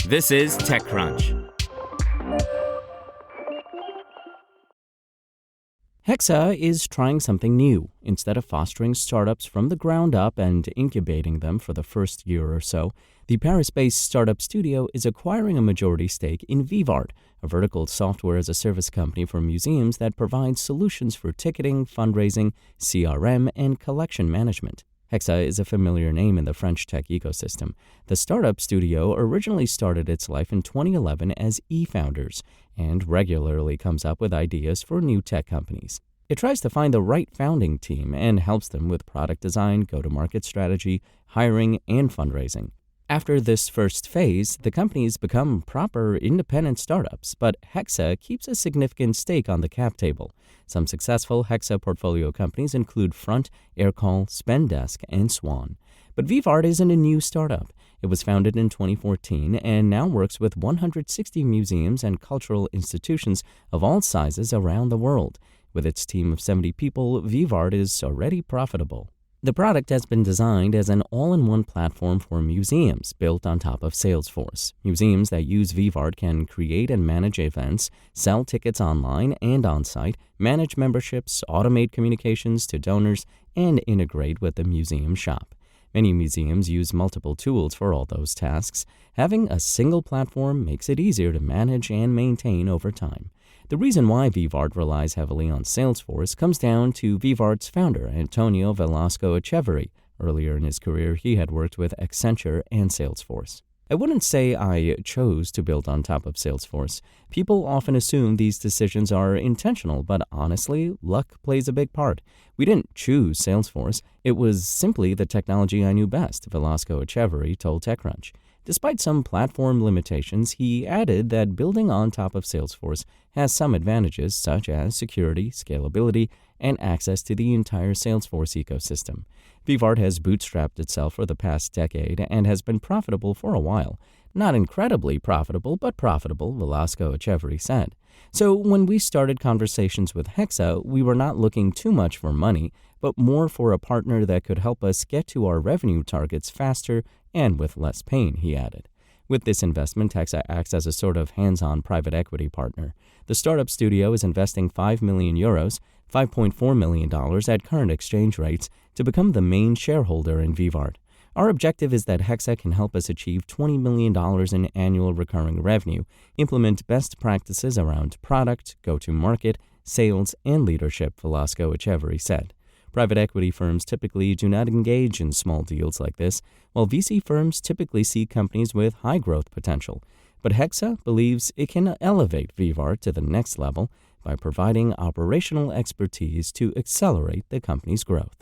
This is TechCrunch. Hexa is trying something new. Instead of fostering startups from the ground up and incubating them for the first year or so, the Paris-based startup studio is acquiring a majority stake in Veevart, a vertical software-as-a-service company for museums that provides solutions for ticketing, fundraising, CRM, and collection management. Hexa is a familiar name in the French tech ecosystem. The startup studio originally started its life in 2011 as eFounders and regularly comes up with ideas for new tech companies. It tries to find the right founding team and helps them with product design, go-to-market strategy, hiring, and fundraising. After this first phase, the companies become proper independent startups, but Hexa keeps a significant stake on the cap table. Some successful Hexa portfolio companies include Front, Aircall, Spendesk, and Swan. But Veevart isn't a new startup. It was founded in 2014 and now works with 160 museums and cultural institutions of all sizes around the world. With its team of 70 people, Veevart is already profitable. The product has been designed as an all-in-one platform for museums built on top of Salesforce. Museums that use Veevart can create and manage events, sell tickets online and on-site, manage memberships, automate communications to donors, and integrate with the museum shop. Many museums use multiple tools for all those tasks. Having a single platform makes it easier to manage and maintain over time. The reason why Veevart relies heavily on Salesforce comes down to Veevart's founder, Antonio Velasco Echeverri. Earlier in his career, he had worked with Accenture and Salesforce. I wouldn't say I chose to build on top of Salesforce. People often assume these decisions are intentional, but honestly, luck plays a big part. We didn't choose Salesforce. It was simply the technology I knew best, Velasco Echeverri told TechCrunch. Despite some platform limitations, he added that building on top of Salesforce has some advantages such as security, scalability, and access to the entire Salesforce ecosystem. Veevart has bootstrapped itself for the past decade and has been profitable for a while. Not incredibly profitable, but profitable, Velasco Echeverri said. So when we started conversations with Hexa, we were not looking too much for money, but more for a partner that could help us get to our revenue targets faster and with less pain, he added. With this investment, Hexa acts as a sort of hands-on private equity partner. The startup studio is investing €5 million, $5.4 million at current exchange rates, to become the main shareholder in Veevart. Our objective is that Hexa can help us achieve $20 million in annual recurring revenue, implement best practices around product, go-to-market, sales, and leadership, Velasco Echeverri said. Private equity firms typically do not engage in small deals like this, while VC firms typically see companies with high growth potential. But Hexa believes it can elevate Veevart to the next level by providing operational expertise to accelerate the company's growth.